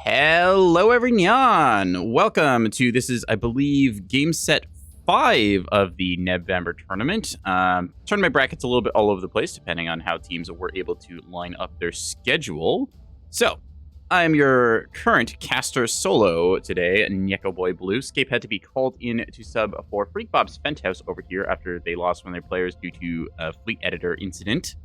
Hello, everyone. Welcome to this is, I believe, game set 5 of the NEBVEMBER tournament. Tournament brackets a little bit all over the place, depending on how teams were able to line up their schedule. So, I'm your current caster solo today, NekoboyBlue. Scape had to be called in to sub for Freakbob's Fenthouse over here after they lost one of their players due to a fleet editor incident.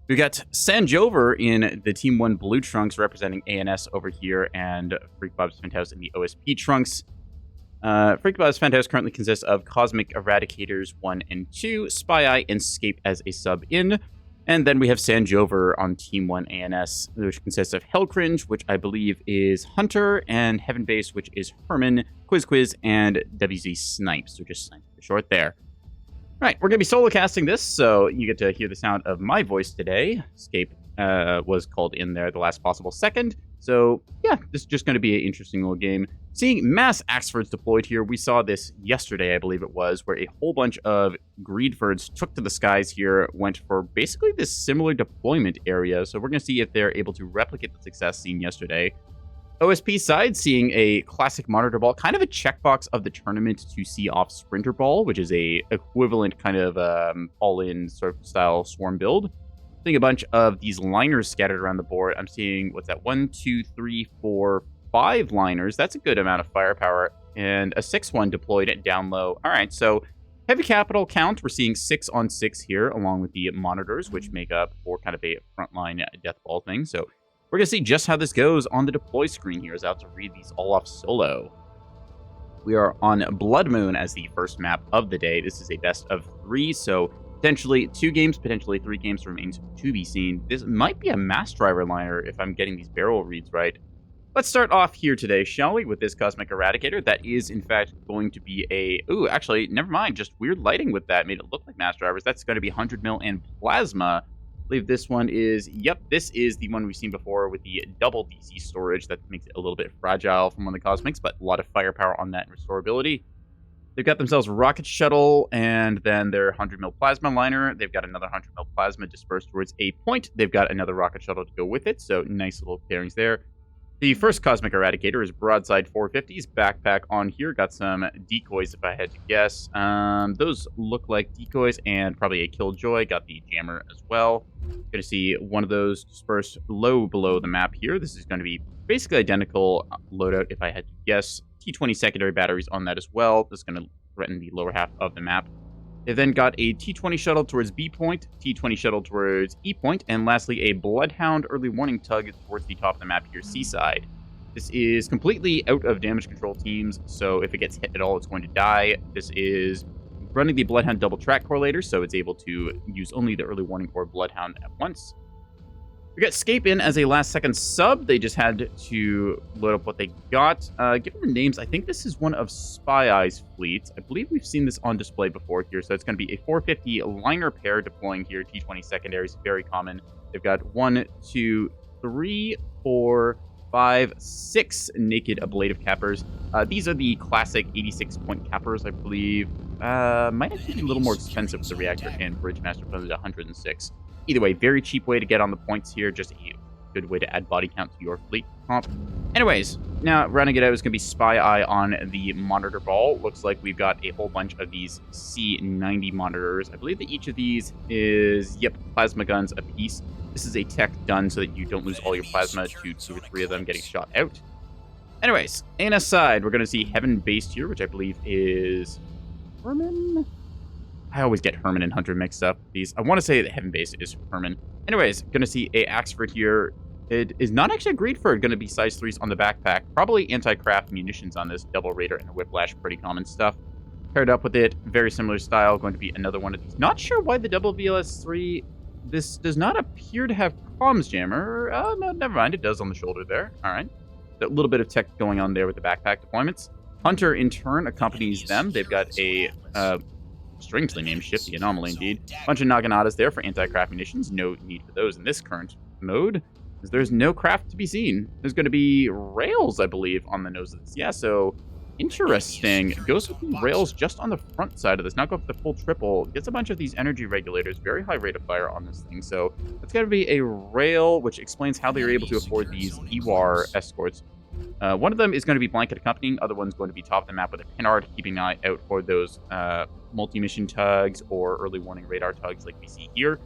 We got SANDJOVER in the Team 1 blue trunks representing ANS over here, and Freakbob's Fenthouse in the OSP trunks. Freakbob's Fenthouse currently consists of Cosmic Eradicators 1 and 2, Spy Eye, and Scape as a sub-in. And then we have SANDJOVER on Team 1 ANS, which consists of Hellcringe, which I believe is Hunter, and Heaven Base, which is Herman, Quiz, and WZ Snipes, so just Snipes for short there. Right, we're going to be solo casting this, so you get to hear the sound of my voice today. Scape was called in there the last possible second. So, yeah, this is just going to be an interesting little game. Seeing mass Axefords deployed here, we saw this yesterday, I believe it was, where a whole bunch of Greedfords took to the skies here, went for basically this similar deployment area. So we're going to see if they're able to replicate the success seen yesterday. OSP side, seeing a classic monitor ball, kind of a checkbox of the tournament to see off sprinter ball, which is a equivalent kind of all-in sort of style swarm build. Seeing a bunch of these liners scattered around the board. I'm seeing, what's that, 1, 2, 3, 4, 5 liners. That's a good amount of firepower. And a 6th one deployed down low. All right, so heavy capital count. We're seeing 6 on 6 here, along with the monitors, which make up for kind of a frontline death ball thing. So we're going to see just how this goes on the deploy screen here as I have to read these all off solo. We are on Blood Moon as the first map of the day. This is a best of 3, so potentially 2 games, potentially 3 games remains to be seen. This might be a mass driver liner if I'm getting these barrel reads right. Let's start off here today, shall we, with this Cosmic Eradicator. That is, in fact, going to be a... Ooh, actually, never mind. Just weird lighting with that made it look like mass drivers. That's going to be 100 mil and plasma. I believe this one is... Yep, this is the one we've seen before with the double DC storage. That makes it a little bit fragile from one of the Cosmics, but a lot of firepower on that and restorability. They've got themselves a rocket shuttle, and then their 100 mil plasma liner. They've got another 100 mil plasma dispersed towards a point. They've got another rocket shuttle to go with it, so nice little pairings there. The first Cosmic Eradicator is broadside 450s. Backpack on here. Got some decoys, if I had to guess. Those look like decoys and probably a Killjoy. Got the jammer as well. Going to see one of those dispersed low below the map here. This is going to be basically identical loadout, if I had to guess. T20 secondary batteries on that as well. This is going to threaten the lower half of the map. They've then got a T20 shuttle towards B point, T20 shuttle towards E point, and lastly a Bloodhound early warning tug towards the top of the map here, C side. This is completely out of damage control teams, so if it gets hit at all, it's going to die. This is running the Bloodhound double track correlator, so it's able to use only the early warning or Bloodhound at once. We got Scape in as a last-second sub. They just had to load up what they got. Given the names, I think this is one of Spy Eye's fleets. I believe we've seen this on display before here, so it's going to be a 450 liner pair deploying here. T20 secondaries, very common. They've got 1, 2, 3, 4, 5, 6 naked ablative cappers. These are the classic 86-point cappers, I believe. Might actually be a little more expensive with the reactor and Bridgemaster, but it's 106. Either way, very cheap way to get on the points here. Just a good way to add body count to your fleet comp. Anyways, now rounding it out is going to be Spy Eye on the monitor ball. Looks like we've got a whole bunch of these C90 monitors. I believe that each of these is, yep, plasma guns a piece. This is a tech done so that you don't lose all your plasma to 2 or 3 of them getting shot out. Anyways, ANS side, we're going to see Heaven Based here, which I believe is Herman? I always get Herman and Hunter mixed up. I want to say that Heaven Base is Herman. Anyways, going to see a Axeford here. It is not actually a Greedford, going to be size 3s on the backpack. Probably anti-craft munitions on this. Double Raider and a Whiplash, pretty common stuff. Paired up with it, very similar style. Going to be another one of these. Not sure why the double VLS3. This does not appear to have comms jammer. No, never mind. It does on the shoulder there. All right. A little bit of tech going on there with the backpack deployments. Hunter, in turn, accompanies them. They've got a... strangely named ship, the Anomaly indeed. Bunch of Naganatas there for anti-craft munitions. No need for those in this current mode, because there's no craft to be seen. There's going to be rails, I believe, on the nose of this. Yeah, so interesting. Goes with the rails just on the front side of this. Not go up the full triple. Gets a bunch of these energy regulators. Very high rate of fire on this thing. So it's got to be a rail, which explains how they were able to afford these EWAR escorts One of them is going to be blanket accompanying. Other one's going to be top of the map with a pinard, keeping an eye out for those multi-mission tugs or early warning radar tugs like we see here.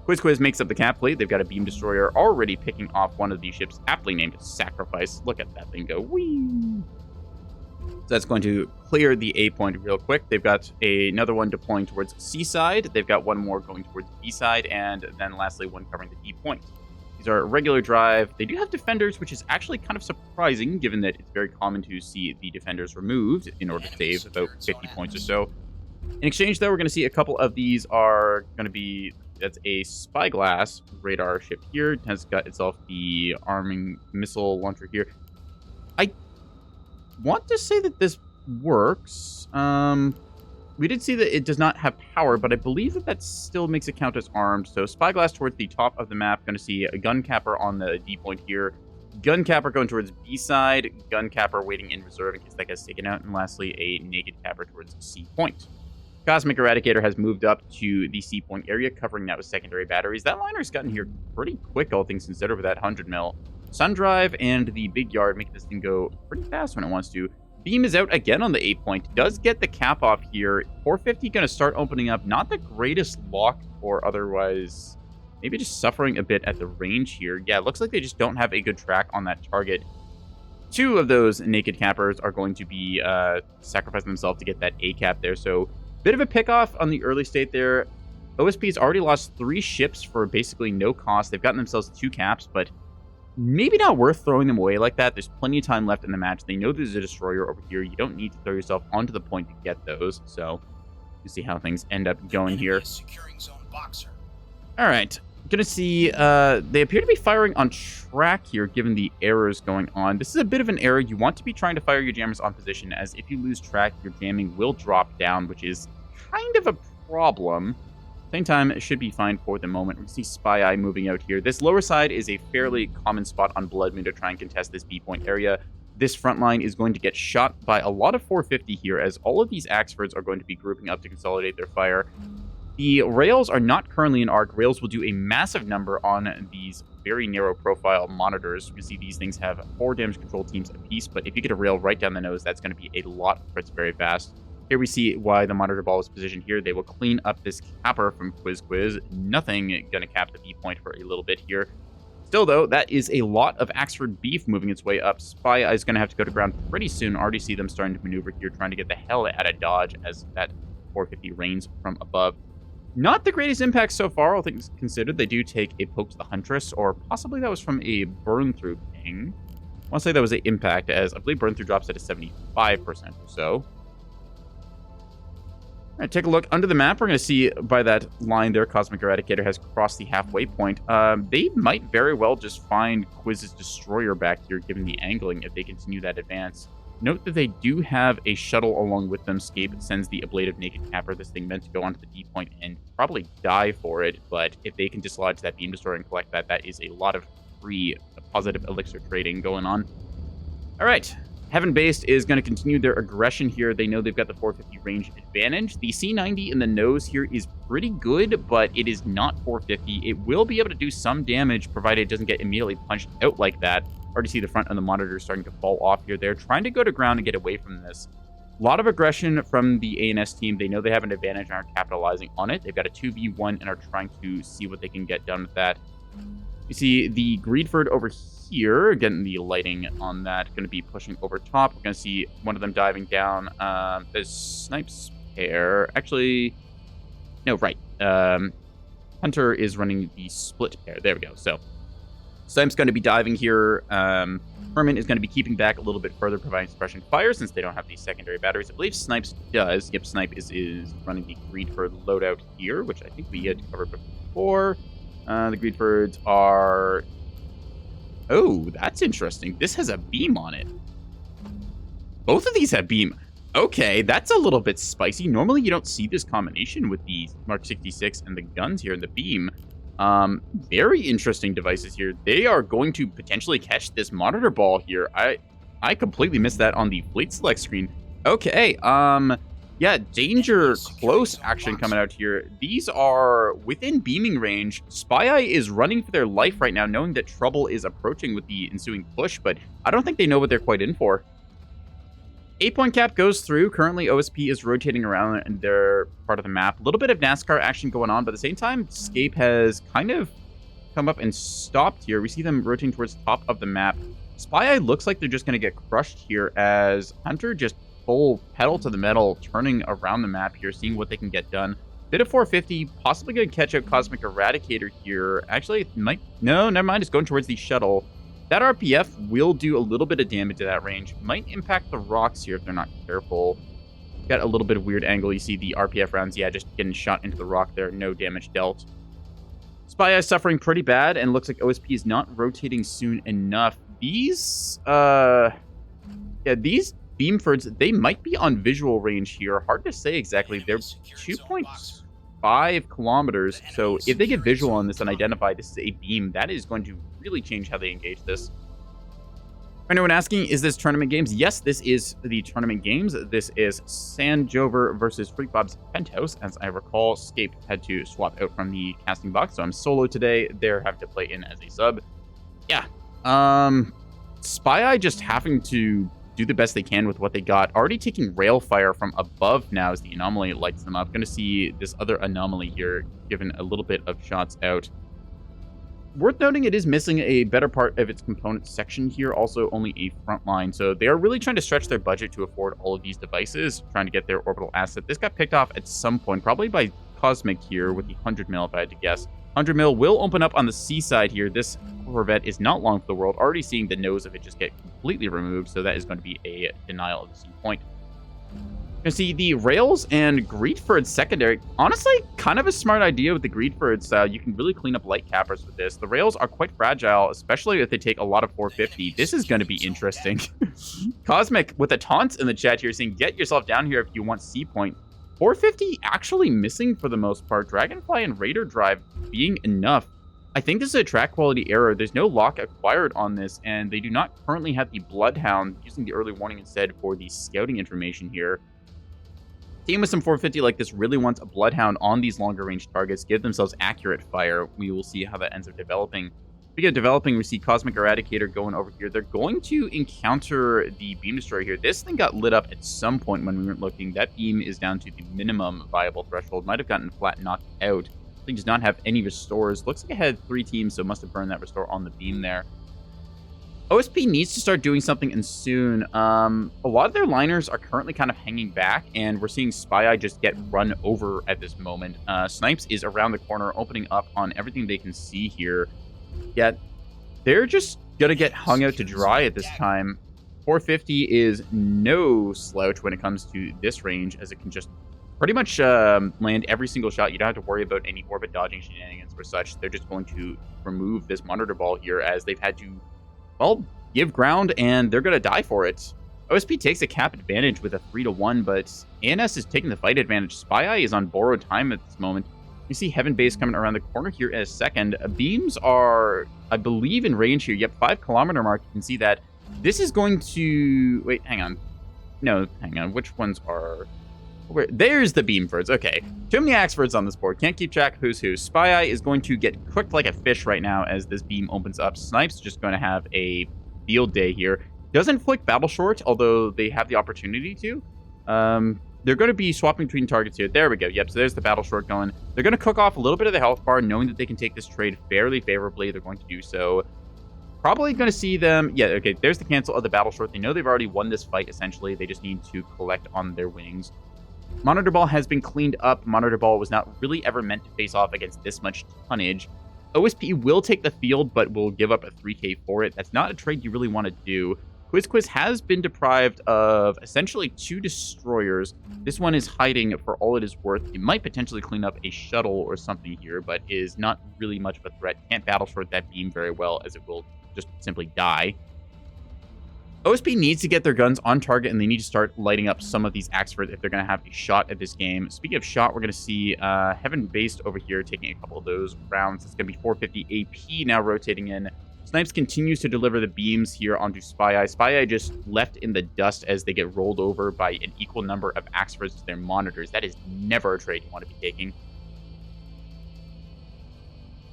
Quiz makes up the cap fleet. They've got a beam destroyer already picking off one of these ships, aptly named Sacrifice. Look at that thing go. Whee! So that's going to clear the A point real quick. They've got another one deploying towards C side. They've got one more going towards B side, and then lastly one covering the D point. These are regular drive. They do have defenders, which is actually kind of surprising, given that it's very common to see the defenders removed in order to save about 50 points or so. In exchange, though, we're going to see a couple of these are going to be... That's a spyglass radar ship here. It has got itself the arming missile launcher here. I want to say that this works. We did see that it does not have power, but I believe that that still makes it count as armed. So spyglass towards the top of the map. Going to see a gun capper on the D point here. Gun capper going towards B side. Gun capper waiting in reserve in case that gets taken out. And lastly, a naked capper towards C point. Cosmic Eradicator has moved up to the C point area, covering that with secondary batteries. That liner's gotten here pretty quick, all things considered, with that 100 mil. Sun Drive and the Big Yard make this thing go pretty fast when it wants to. Beam is out again on the A point. Does get the cap off here. 450 going to start opening up. Not the greatest lock or otherwise. Maybe just suffering a bit at the range here. Yeah, it looks like they just don't have a good track on that target. Two of those naked cappers are going to be sacrificing themselves to get that A cap there. So bit of a pick-off on the early state there. OSP's already lost 3 ships for basically no cost. They've gotten themselves 2 caps, but maybe not worth throwing them away like that. There's plenty of time left in the match. They know there's a destroyer over here. You don't need to throw yourself onto the point to get those. So you see how things end up going here. All right. Going to see they appear to be firing on track here, given the errors going on. This is a bit of an error. You want to be trying to fire your jammers on position, as if you lose track, your jamming will drop down, which is kind of a problem. Same time, it should be fine for the moment. We can see Spy Eye moving out here. This lower side is a fairly common spot on Blood Moon to try and contest this B point area. This front line is going to get shot by a lot of 450 here, as all of these Axfords are going to be grouping up to consolidate their fire. The rails are not currently in arc. Rails will do a massive number on these very narrow profile monitors. You can see these things have 4 damage control teams apiece, but if you get a rail right down the nose, that's going to be a lot of crits very fast. Here we see why the monitor ball is positioned here. They will clean up this capper from Quiz. Nothing going to cap the B point for a little bit here. Still, though, that is a lot of Axford beef moving its way up. Spy Eye is going to have to go to ground pretty soon. Already see them starting to maneuver here, trying to get the hell out of dodge as that 450 rains from above. Not the greatest impact so far, all things considered. They do take a poke to the Huntress, or possibly that was from a burn-through ping. I want to say that was an impact, as I believe burn-through drops at a 75% or so. All right, take a look under the map. We're going to see by that line there, Cosmic Eradicator has crossed the halfway point. They might very well just find Quiz's Destroyer back here, given the angling, if they continue that advance. Note that they do have a shuttle along with them. Scape sends the ablative naked capper. This thing meant to go onto the D point and probably die for it, but if they can dislodge that beam destroyer and collect that, that is a lot of free positive elixir trading going on. All right. Heaven Based is going to continue their aggression here. They know they've got the 450 range advantage. The C90 in the nose here is pretty good, but it is not 450. It will be able to do some damage, provided it doesn't get immediately punched out like that. Already see the front of the monitor starting to fall off here. They're trying to go to ground and get away from this. A lot of aggression from the ANS team. They know they have an advantage and are capitalizing on it. They've got a 2v1 and are trying to see what they can get done with that. You see the Greedford over here. Again, the lighting on that going to be pushing over top. We're going to see one of them diving down. The Snipes pair. Actually, no, right. Hunter is running the split pair. There we go. So Snipes going to be diving here. Herman is going to be keeping back a little bit further, providing suppression fire since they don't have these secondary batteries. I believe Snipes does. Yep, Snipe is running the Greedford loadout here, which I think we had covered before. The Greedfords are... Oh, that's interesting. This has a beam on it. Both of these have beam. Okay, that's a little bit spicy. Normally, you don't see this combination with the Mark 66 and the guns here and the beam. Very interesting devices here. They are going to potentially catch this monitor ball here. I completely missed that on the fleet select screen. Okay, Yeah, danger close action coming out here. These are within beaming range. Spy Eye is running for their life right now, knowing that trouble is approaching with the ensuing push, but I don't think they know what they're quite in for. 8-point cap goes through. Currently, OSP is rotating around in their part of the map. A little bit of NASCAR action going on, but at the same time, Scape has kind of come up and stopped here. We see them rotating towards the top of the map. Spy Eye looks like they're just going to get crushed here as Hunter just full pedal to the metal, turning around the map here, seeing what they can get done. Bit of 450, possibly going to catch out Cosmic Eradicator here. Actually, it might... No, never mind. It's going towards the shuttle. That RPF will do a little bit of damage to that range. Might impact the rocks here if they're not careful. Got a little bit of weird angle. You see the RPF rounds, yeah, just getting shot into the rock there. No damage dealt. Spy Eye suffering pretty bad, and looks like OSP is not rotating soon enough. These, these Beamfords, they might be on visual range here. Hard to say exactly. They're 2.5 kilometers. So if they get visual on this and identify this is a beam, that is going to really change how they engage this. Anyone asking, is this tournament games? Yes, this is the tournament games. This is SANDJOVER versus Freakbob's Fenthouse. As I recall, Scape had to swap out from the casting box, so I'm solo today. They're having to play in as a sub. Yeah. Spy Eye just having to do the best they can with what they got. Already taking rail fire from above now as the anomaly lights them up. Going to see this other anomaly here given a little bit of shots out. Worth noting, it is missing a better part of its component section here, also only a front line. So they are really trying to stretch their budget to afford all of these devices, trying to get their orbital asset. This got picked off at some point, probably by Cosmic here with the 100 mil, if I had to guess. 100 mil will open up on the seaside here. This Corvette is not long for the world. Already seeing the nose of it just get completely removed, so that is going to be a denial of the sea point. You can see the rails and Greedford secondary. Honestly, kind of a smart idea with the Greedfords. You can really clean up light cappers with this. The rails are quite fragile, especially if they take a lot of 450. This is going to be interesting. Cosmic with a taunt in the chat here saying, get yourself down here if you want sea point. 450 actually missing for the most part. Dragonfly and Raider Drive being enough. I think this is a track quality error. There's no lock acquired on this, and they do not currently have the Bloodhound, using the early warning instead for the scouting information here. Team with some 450 like this really wants a Bloodhound on these longer range targets, give themselves accurate fire. We will see how that ends up developing. Speaking of developing, we see Cosmic Eradicator going over here. They're going to encounter the Beam Destroyer here. This thing got lit up at some point when we weren't looking. That beam is down to the minimum viable threshold. Might have gotten flat knocked out. Thing does not have any restores. Looks like it had 3 teams, so must have burned that restore on the beam there. OSP needs to start doing something, and soon. A lot of their liners are currently kind of hanging back, and we're seeing Spy Eye just get run over at this moment. Snipes is around the corner, opening up on everything they can see here. Yet, they're just going to get hung out to dry at this time. 450 is no slouch when it comes to this range, as it can just pretty much land every single shot. You don't have to worry about any orbit dodging shenanigans or such. They're just going to remove this monitor ball here, as they've had to, well, give ground, and they're going to die for it. OSP takes a cap advantage with a 3-1, but ANS is taking the fight advantage. Spy Eye is on borrowed time at this moment. You see Heaven Base coming around the corner here as second. Beams are, I believe, in range here. Yep, 5 kilometer mark. You can see that. This is going to... Wait, hang on. No, hang on. Which ones are... Where? There's the Beamfords. Okay. Too many Axefords on this board. Can't keep track of who's who. Spy Eye is going to get cooked like a fish right now as this beam opens up. Snipe's just going to have a field day here. Doesn't flick Battle Short, although they have the opportunity to. They're going to be swapping between targets here. There we go. Yep, so there's the Battle Short going. They're going to cook off a little bit of the health bar, knowing that they can take this trade fairly favorably. They're going to do so. Probably going to see them... Yeah, okay, there's the cancel of the Battle Short. They know they've already won this fight, essentially. They just need to collect on their wings. Monitor Ball has been cleaned up. Monitor Ball was not really ever meant to face off against this much tonnage. OSP will take the field, but will give up a 3k for it. That's not a trade you really want to do. Quiz has been deprived of essentially 2 destroyers. This one is hiding for all it is worth. It might potentially clean up a shuttle or something here, but is not really much of a threat. Can't battle short that beam very well, as it will just simply die. OSP needs to get their guns on target, and they need to start lighting up some of these Axefords if they're going to have a shot at this game. Speaking of shot, we're going to see Heaven Based over here taking a couple of those rounds. It's going to be 450 AP now rotating in. Snipes continues to deliver the beams here onto Spy Eye. Spy Eye just left in the dust as they get rolled over by an equal number of Axfords to their monitors. That is never a trade you want to be taking.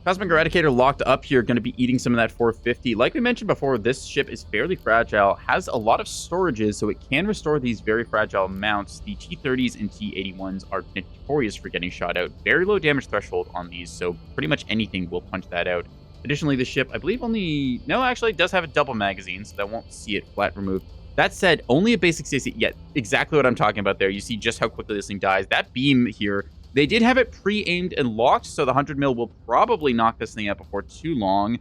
Cosmic Eradicator locked up here, going to be eating some of that 450. Like we mentioned before, this ship is fairly fragile, has a lot of storages, so it can restore these very fragile mounts. The T-30s and T-81s are notorious for getting shot out. Very low damage threshold on these, so pretty much anything will punch that out. Additionally, the ship, I believe actually it does have a double magazine, so that won't see it flat removed. That said, only a basic CC, yet exactly what I'm talking about there. You see just how quickly this thing dies. That beam here, they did have it pre-aimed and locked, so the 100 mil will probably knock this thing out before too long.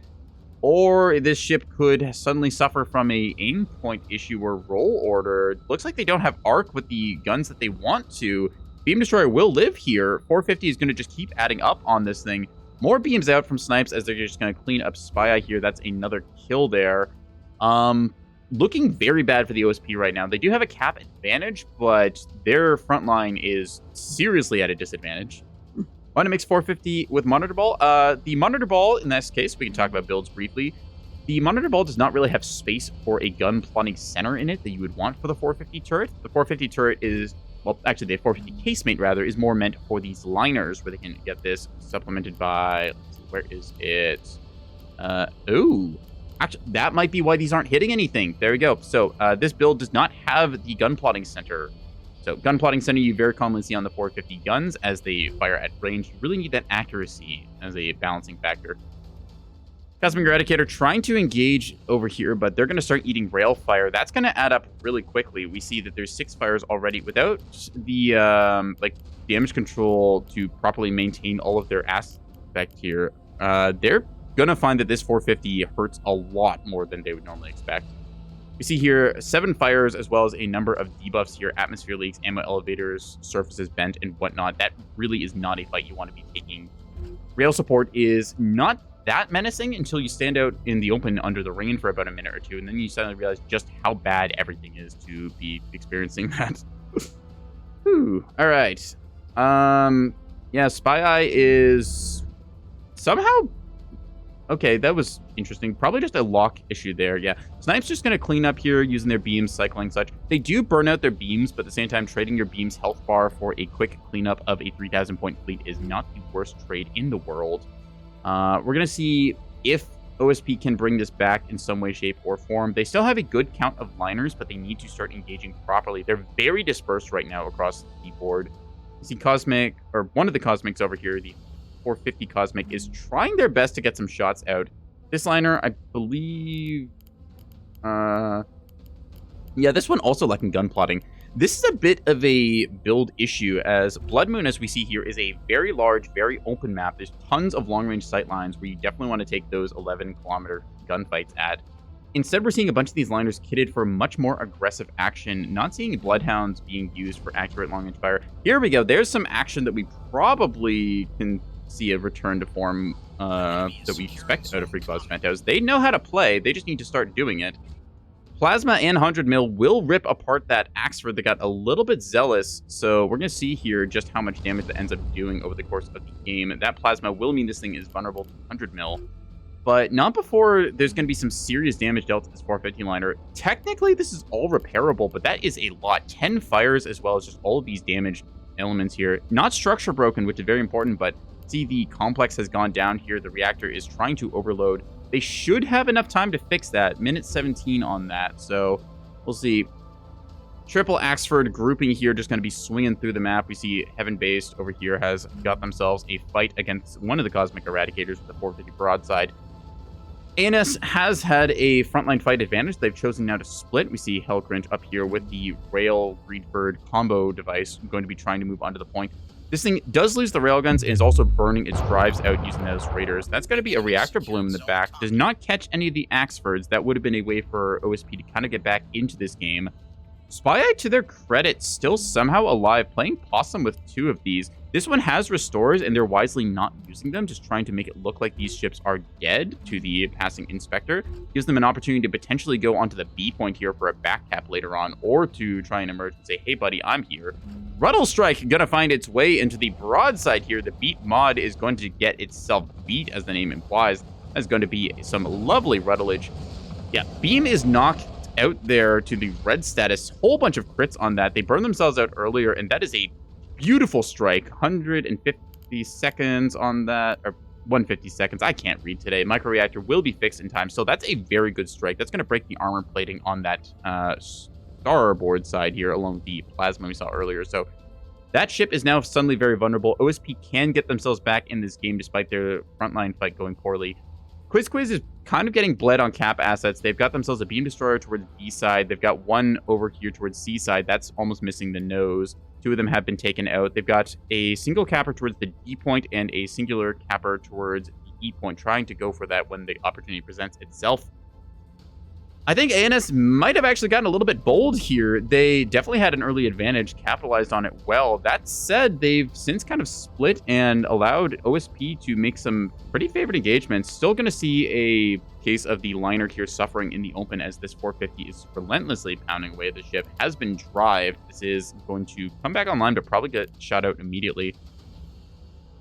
Or this ship could suddenly suffer from a aim point issue or roll order. Looks like they don't have arc with the guns that they want to. Beam Destroyer will live here. 450 is going to just keep adding up on this thing. More beams out from Snipes as they're just going to clean up Spy Eye here. That's another kill there. Looking very bad for the OSP right now. They do have a cap advantage, but their front line is seriously at a disadvantage. Want to mix 450 with Monitor Ball? The Monitor Ball, in this case, we can talk about builds briefly. The Monitor Ball does not really have space for a gun plotting center in it that you would want for the 450 turret. The 450 turret is, well, actually, the 450 casemate, rather, is more meant for these liners where they can get this supplemented by, let's see, where is it? Actually, that might be why these aren't hitting anything. There we go. So this build does not have the gun plotting center. So gun plotting center you very commonly see on the 450 guns as they fire at range. You really need that accuracy as a balancing factor. Cosmic Eradicator trying to engage over here, but they're going to start eating rail fire. That's going to add up really quickly. We see that there's 6 fires already without the damage control to properly maintain all of their aspect here. They're gonna find that this 450 hurts a lot more than they would normally expect. We see here 7 fires as well as a number of debuffs here, atmosphere leaks, ammo elevators, surfaces bent, and whatnot. That really is not a fight you want to be taking. Rail support is not that menacing until you stand out in the open under the rain for about a minute or two, and then you suddenly realize just how bad everything is to be experiencing that. Whew. All right. Yeah, Spy Eye is somehow... Okay, that was interesting. Probably just a lock issue there, yeah. Snipes just going to clean up here using their beams, cycling such. They do burn out their beams, but at the same time, trading your beams health bar for a quick cleanup of a 3,000 point fleet is not the worst trade in the world. We're going to see if OSP can bring this back in some way, shape, or form. They still have a good count of liners, but they need to start engaging properly. They're very dispersed right now across the board. You see Cosmic, or one of the Cosmics over here, the 450 Cosmic, is trying their best to get some shots out. This liner, I believe... yeah, this one also lacking gun plotting. This is a bit of a build issue, as Blood Moon, as we see here, is a very large, very open map. There's tons of long-range sight lines where you definitely want to take those 11-kilometer gunfights at. Instead, we're seeing a bunch of these liners kitted for much more aggressive action, not seeing Bloodhounds being used for accurate long-range fire. Here we go. There's some action that we probably can see a return to form that we expect out of Freakbob's Fenthouse. They know how to play. They just need to start doing it. Plasma and 100 mil will rip apart that Axford that got a little bit zealous, so we're going to see here just how much damage that ends up doing over the course of the game. That Plasma will mean this thing is vulnerable to 100 mil, but not before there's going to be some serious damage dealt to this 450 liner. Technically, this is all repairable, but that is a lot. 10 fires as well as just all of these damage elements here. Not structure broken, which is very important, but see the complex has gone down here. The reactor is trying to overload. They should have enough time to fix that. Minute 17 on that, so we'll see. Triple Axford grouping here, just going to be swinging through the map. We see Heaven Based over here has got themselves a fight against one of the Cosmic Eradicators with the 450 broadside. ANS has had a frontline fight advantage. They've chosen now to split. We see Hellgrinch up here with the Rail Reedford combo device, going to be trying to move onto the point. This thing does lose the railguns and is also burning its drives out using those raiders. That's going to be a reactor bloom in the back. Does not catch any of the Axfords. That would have been a way for OSP to kind of get back into this game. Spy Eye, to their credit, still somehow alive, playing possum with 2 of these. This one has restores, and they're wisely not using them, just trying to make it look like these ships are dead to the passing inspector. Gives them an opportunity to potentially go onto the B point here for a back cap later on, or to try and emerge and say, hey buddy, I'm here. Ruddle Strike gonna find its way into the broadside here. The beat mod is going to get itself beat, as the name implies. That's going to be some lovely ruddleage. Yeah, beam is knocked out there to the red status. Whole bunch of crits on that. They burn themselves out earlier, and that is a beautiful strike. 150 seconds on that, or 150 seconds. I can't read today. Microreactor will be fixed in time, so that's a very good strike. That's going to break the armor plating on that starboard side here, along with the plasma we saw earlier. So that ship is now suddenly very vulnerable. OSP can get themselves back in this game despite their frontline fight going poorly. Quiz is kind of getting bled on cap assets. They've got themselves a beam destroyer towards B side. They've got one over here towards C side. That's almost missing the nose. Two of them have been taken out. They've got a single capper towards the D point and a singular capper towards the E point, trying to go for that when the opportunity presents itself. I think ANS might have actually gotten a little bit bold here. They definitely had an early advantage, capitalized on it well. That said, they've since kind of split and allowed OSP to make some pretty favored engagements. Still going to see a case of the liner here suffering in the open as this 450 is relentlessly pounding away. The ship has been drived. This is going to come back online, but probably get shot out immediately.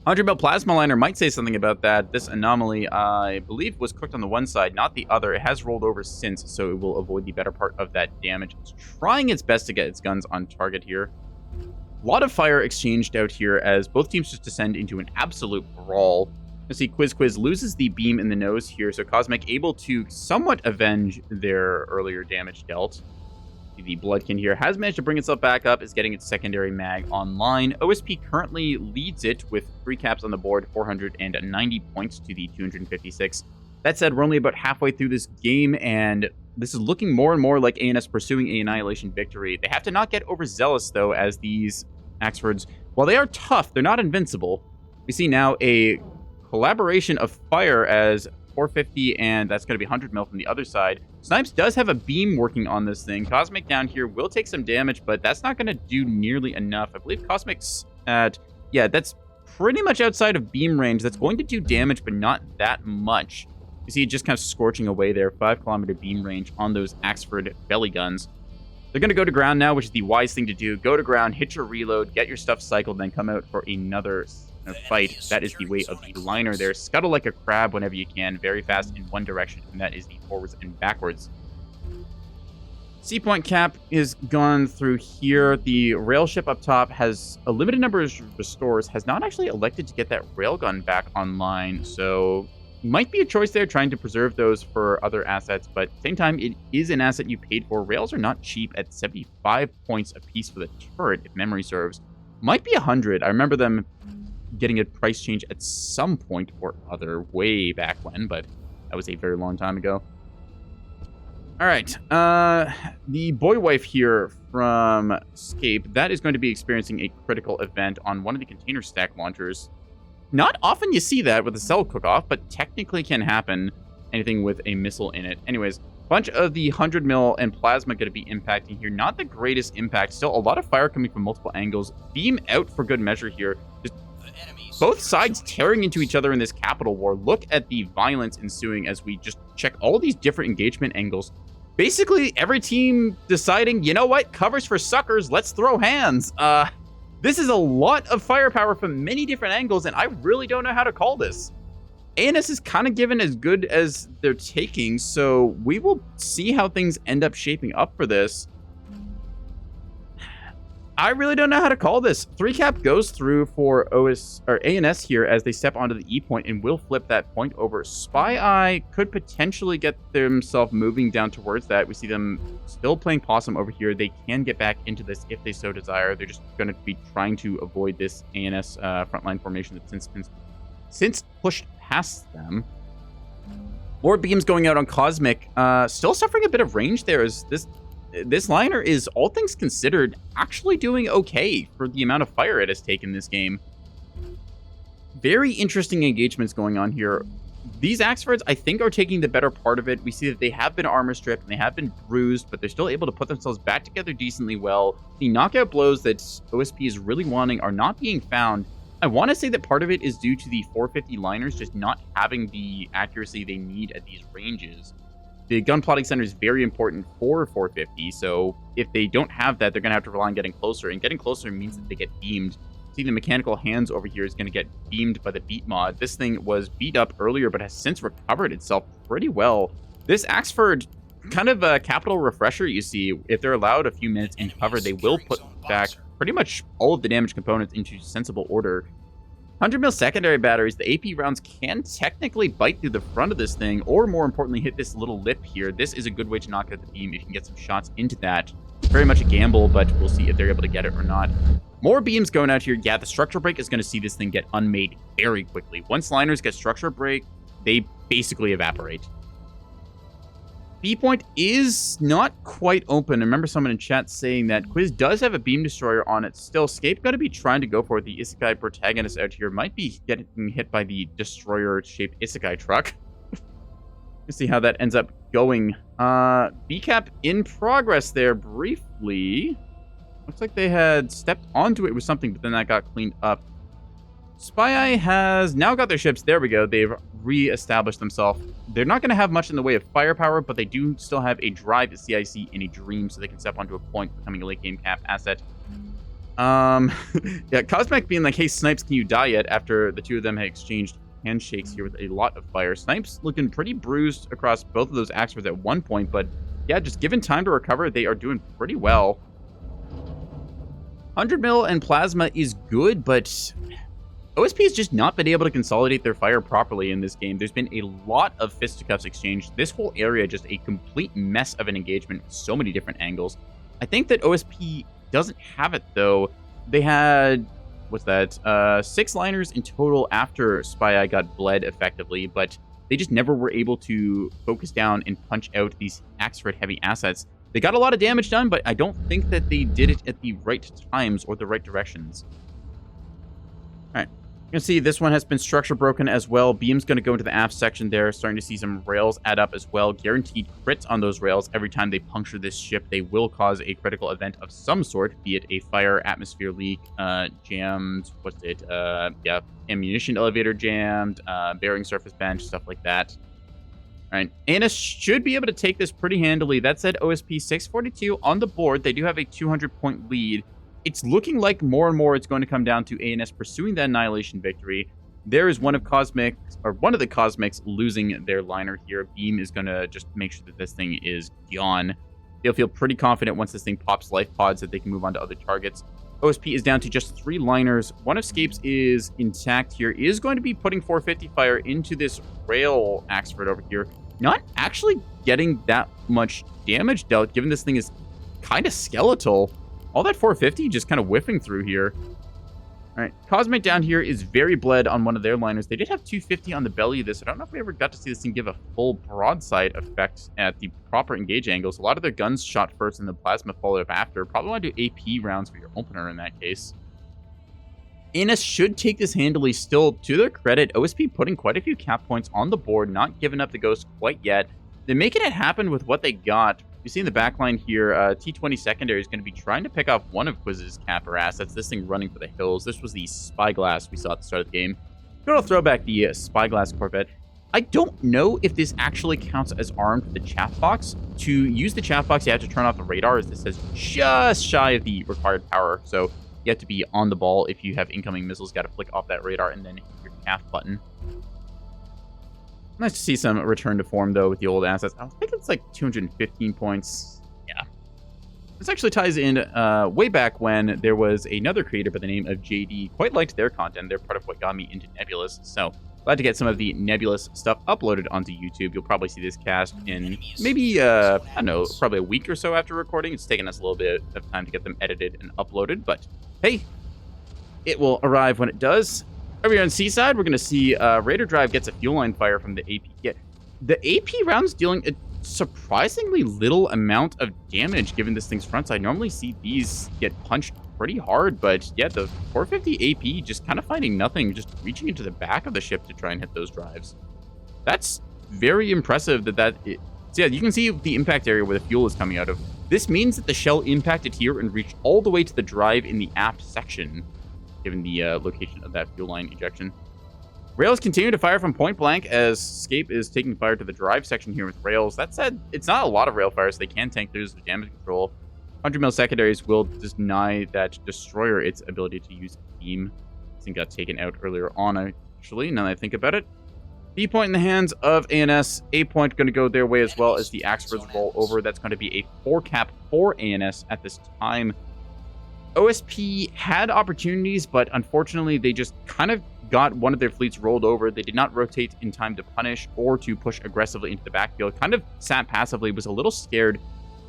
100 mil plasma liner might say something about that. This anomaly, I believe, was cooked on the one side, not the other. It has rolled over since, so it will avoid the better part of that damage. It's trying its best to get its guns on target here. A lot of fire exchanged out here as both teams just descend into an absolute brawl. You see Quiz loses the beam in the nose here, so Cosmic able to somewhat avenge their earlier damage dealt. The Bloodkin here has managed to bring itself back up, is getting its secondary mag online. OSP currently leads it with 3 caps on the board, 490 points to the 256. That said, we're only about halfway through this game, and this is looking more and more like ANS pursuing an Annihilation victory. They have to not get overzealous, though, as these Axfords, while they are tough, they're not invincible. We see now a collaboration of fire as 450, and that's going to be 100 mil from the other side. Snipes does have a beam working on this thing. Cosmic down here will take some damage, but that's not going to do nearly enough. I believe Cosmic's at, yeah, that's pretty much outside of beam range. That's going to do damage, but not that much. You see it just kind of scorching away there. 5-kilometer beam range on those Axford belly guns. They're going to go to ground now, which is the wise thing to do. Go to ground, hit your reload, get your stuff cycled, then come out for another fight. That is the way of the liner there. Scuttle like a crab whenever you can, very fast in one direction, and that is the forwards and backwards. C point cap is gone through here. The rail ship up top has a limited number of restores, has not actually elected to get that railgun back online, so might be a choice there, trying to preserve those for other assets, but at the same time, it is an asset you paid for. Rails are not cheap at 75 points a piece for the turret, if memory serves. Might be 100. I remember them getting a price change at some point or other way back when, but that was a very long time ago. All right, the boy wife here from Scape, that is going to be experiencing a critical event on one of the container stack launchers. Not often you see that with a cell cook-off, but technically can happen. Anything with a missile in it. Anyways, bunch of the 100 mil and plasma going to be impacting here. Not the greatest impact. Still a lot of fire coming from multiple angles. Beam out for good measure here. Just both sides tearing into each other in this capital war. Look at the violence ensuing as we just check all these different engagement angles. Basically, every team deciding, you know what, covers for suckers, let's throw hands. This is a lot of firepower from many different angles, and I really don't know how to call this. ANS is kind of given as good as they're taking, so we will see how things end up shaping up for this. I really don't know how to call this. 3 cap goes through for ANS here as they step onto the E point and will flip that point over. Spy Eye could potentially get themselves moving down towards that. We see them still playing possum over here. They can get back into this if they so desire. They're just going to be trying to avoid this ANS frontline formation that's since pushed past them. More beams going out on Cosmic. Still suffering a bit of range there as this liner is, all things considered, actually doing okay for the amount of fire it has taken this game. Very interesting engagements going on here. These Axfords, I think, are taking the better part of it. We see that they have been armor stripped and they have been bruised, but they're still able to put themselves back together decently well. The knockout blows that OSP is really wanting are not being found. I want to say that part of it is due to the 450 liners just not having the accuracy they need at these ranges. The gun plotting center is very important for 450, so if they don't have that, they're going to have to rely on getting closer, and getting closer means that they get beamed. See the mechanical hands over here is going to get beamed by the beat mod. This thing was beat up earlier, but has since recovered itself pretty well. This Axford, kind of a capital refresher, you see. If they're allowed a few minutes in cover, they will put back pretty much all of the damage components into sensible order. 100 mil secondary batteries, the AP rounds can technically bite through the front of this thing, or more importantly, hit this little lip here. This is a good way to knock out the beam if you can get some shots into that. Very much a gamble, but we'll see if they're able to get it or not. More beams going out here. Yeah, the structure break is going to see this thing get unmade very quickly. Once liners get structure break, they basically evaporate. B point is not quite open. I remember someone in chat saying that Quiz does have a beam destroyer on it still. Scape got to be trying to go for it. The Isekai protagonist out here might be getting hit by the destroyer-shaped Isekai truck. Let's see how that ends up going. B-cap in progress there briefly. Looks like they had stepped onto it with something, but then that got cleaned up. Spy Eye has now got their ships. There we go. They've re-established themselves. They're not going to have much in the way of firepower, but they do still have a drive at CIC and a dream, so they can step onto a point, becoming a late game cap asset. Yeah, Cosmic being like, hey, Snipes, can you die yet? After the two of them had exchanged handshakes here with a lot of fire. Snipes looking pretty bruised across both of those Axfords at one point, but yeah, just given time to recover, they are doing pretty well. 100 mil and plasma is good, but OSP has just not been able to consolidate their fire properly in this game. There's been a lot of fisticuffs exchanged. This whole area just a complete mess of an engagement with so many different angles. I think that OSP doesn't have it, though. They had, what's that, 6 liners in total after Spy Eye got bled effectively, but they just never were able to focus down and punch out these Axford-heavy assets. They got a lot of damage done, but I don't think that they did it at the right times or the right directions. All right. You can see this one has been structure broken as well. Beam's going to go into the aft section there. Starting to see some rails add up as well. Guaranteed crits on those rails. Every time they puncture this ship, they will cause a critical event of some sort, be it a fire, atmosphere leak, jammed, yeah, ammunition elevator jammed, bearing surface bench, stuff like that. All right, Anna should be able to take this pretty handily. That said, OSP 642 on the board. They do have a 200-point lead. It's looking like more and more it's going to come down to ANS pursuing that Annihilation victory. There is one of the Cosmics losing their liner here. Beam is going to just make sure that this thing is gone. They'll feel pretty confident once this thing pops life pods that they can move on to other targets. OSP is down to just 3 liners. One of Scape's is intact here. Is going to be putting 450 fire into this rail Axford over here. Not actually getting that much damage dealt, given this thing is kind of skeletal. All that 450 just kind of whiffing through here. All right, Cosmic down here is very bled on one of their liners. They did have 250 on the belly of this. I don't know if we ever got to see this thing give a full broadside effect at the proper engage angles. A lot of their guns shot first and the plasma followed up after. Probably want to do AP rounds for your opener in that case. ANS should take this handily still. To their credit, OSP putting quite a few cap points on the board, not giving up the ghost quite yet. They're making it happen with what they got. You see in the back line here, T20 secondary is going to be trying to pick off one of Quiz's capper assets. This thing running for the hills. This was the Spyglass we saw at the start of the game. Good old throwback, the Spyglass Corvette. I don't know if this actually counts as armed with the chaff box. To use the chaff box, you have to turn off the radar, as this is just shy of the required power. So you have to be on the ball. If you have incoming missiles, got to flick off that radar and then hit your chaff button. Nice to see some return to form, though, with the old assets. I think it's like 215 points. Yeah. This actually ties in way back when there was another creator by the name of JD. Quite liked their content. They're part of what got me into Nebulous. So glad to get some of the Nebulous stuff uploaded onto YouTube. You'll probably see this cast in maybe, I don't know, probably a week or so after recording. It's taken us a little bit of time to get them edited and uploaded. But hey, it will arrive when it does. Over here on Seaside, we're going to see Raider Drive gets a fuel line fire from the AP. Yeah, the AP rounds dealing a surprisingly little amount of damage given this thing's front side. Normally see these get punched pretty hard, but yeah, the 450 AP just kind of finding nothing, just reaching into the back of the ship to try and hit those drives. That's very impressive so yeah, you can see the impact area where the fuel is coming out of. This means that the shell impacted here and reached all the way to the drive in the aft section, given the location of that fuel line ejection. Rails continue to fire from point blank as Scape is taking fire to the drive section here with rails. That said, it's not a lot of rail fires. They can tank through the damage control. 100 mil secondaries will deny that destroyer its ability to use beam. I think got taken out earlier on, actually, now that I think about it. B point in the hands of ANS. A point going to go their way as well as the Axford's roll over. That's going to be a 4 cap for ANS at this time. OSP had opportunities, but unfortunately, they just kind of got one of their fleets rolled over. They did not rotate in time to punish or to push aggressively into the backfield. Kind of sat passively, was a little scared.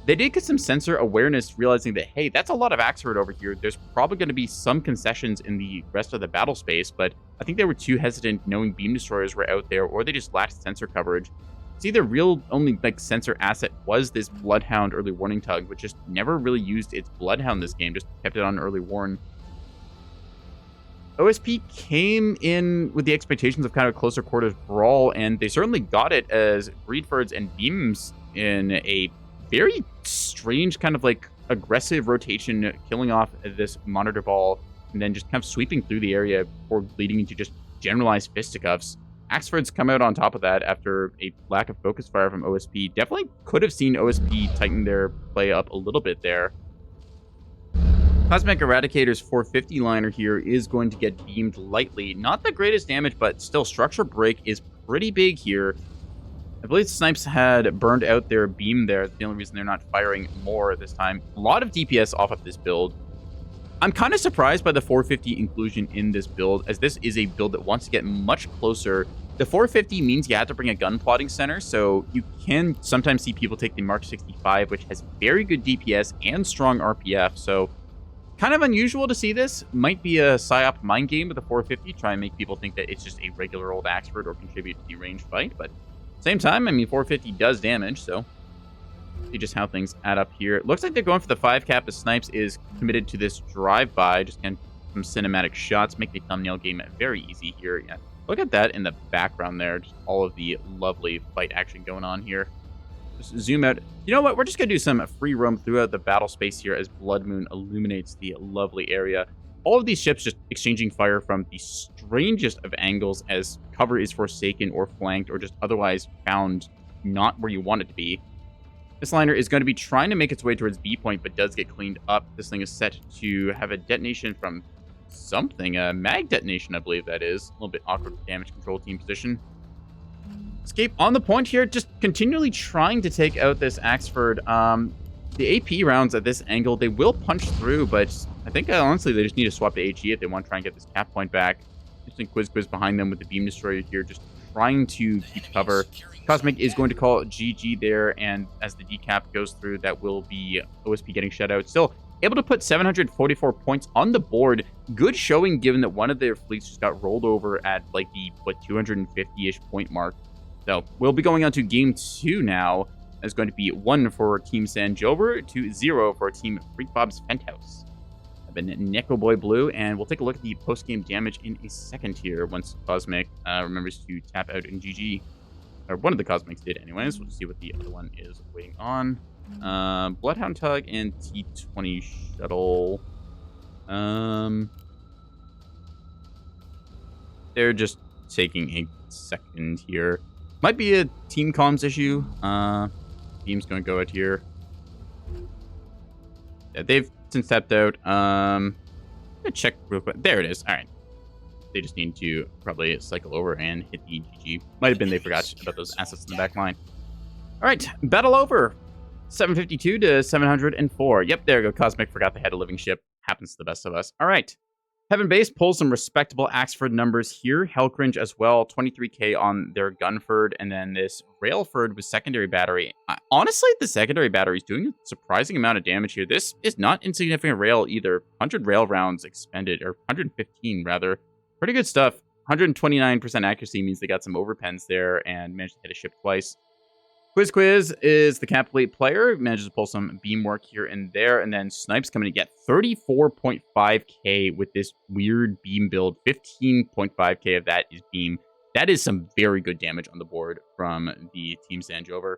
They did get some sensor awareness, realizing that, hey, that's a lot of Axford over here. There's probably going to be some concessions in the rest of the battle space, but I think they were too hesitant knowing beam destroyers were out there, or they just lacked sensor coverage. See, their real only sensor asset was this Bloodhound early warning tug, which just never really used its Bloodhound this game, just kept it on early warn. OSP came in with the expectations of kind of a closer quarters brawl, and they certainly got it as Breedfords and Beams in a very strange kind of aggressive rotation, killing off this monitor ball, and then just kind of sweeping through the area before leading into just generalized fisticuffs. Axford's come out on top of that after a lack of focus fire from OSP. Definitely could have seen OSP tighten their play up a little bit there. Cosmic Eradicator's 450 liner here is going to get beamed lightly. Not the greatest damage, but still, structure break is pretty big here. I believe Snipes had burned out their beam there. That's the only reason they're not firing more this time. A lot of DPS off of this build. I'm kind of surprised by the 450 inclusion in this build, as this is a build that wants to get much closer. The 450 means you have to bring a gun plotting center, so you can sometimes see people take the Mark 65, which has very good DPS and strong RPF, so kind of unusual to see this. Might be a PsyOp mind game with the 450, try and make people think that it's just a regular old Axford or contribute to the ranged fight, but same time, I mean, 450 does damage, so see just how things add up here. It looks like they're going for the 5 cap as Snipes is committed to this drive-by, just getting some cinematic shots, make the thumbnail game very easy here. Yeah, look at that in the background there, just all of the lovely fight action going on here. Just zoom out. You know what? We're just going to do some free roam throughout the battle space here as Blood Moon illuminates the lovely area. All of these ships just exchanging fire from the strangest of angles as cover is forsaken or flanked or just otherwise found not where you want it to be. This liner is going to be trying to make its way towards B point, but does get cleaned up. This thing is set to have a detonation from something. A mag detonation, I believe that is. A little bit awkward damage control team position. Escape on the point here, just continually trying to take out this Axford. The AP rounds at this angle, they will punch through, but I think honestly they just need to swap to HE if they want to try and get this cap point back. Just in Quiz behind them with the beam destroyer here, just trying to keep cover. Cosmic is going to call GG there, and as the decap goes through, that will be OSP getting shut out. Still able to put 744 points on the board. Good showing given that one of their fleets just got rolled over at the 250-ish point mark. So we'll be going on to game 2 now. It's going to be 1 for Team SANDJOVER to 0 for Team Freakbob's Fenthouse. I've been NekoboyBlue, and we'll take a look at the post-game damage in a second here once Cosmic remembers to tap out in GG. Or one of the Cosmics did anyways. We'll see what the other one is waiting on. Bloodhound Tug and T-20 Shuttle. They're just taking a second here. Might be a team comms issue. Beam's going to go out here. Yeah, they've since tapped out. I'm gonna check real quick. There it is. All right. They just need to probably cycle over and hit the GG. Might have been they forgot about those assets in the back line. All right, battle over. 752 to 704. Yep, there we go. Cosmic forgot they had a living ship. Happens to the best of us. All right. Heaven Base pulls some respectable Axford numbers here. Hellcringe as well, 23k on their Gunford, and then this Railford with secondary battery. Honestly, the secondary battery is doing a surprising amount of damage here. This is not insignificant rail either. 100 rail rounds expended, or 115 rather. Pretty good stuff. 129% accuracy means they got some overpens there and managed to hit a ship twice. Quiz is the cap plate player. Manages to pull some beam work here and there. And then Snipes coming to get 34.5k with this weird beam build. 15.5k of that is beam. That is some very good damage on the board from the Team SANDJOVER.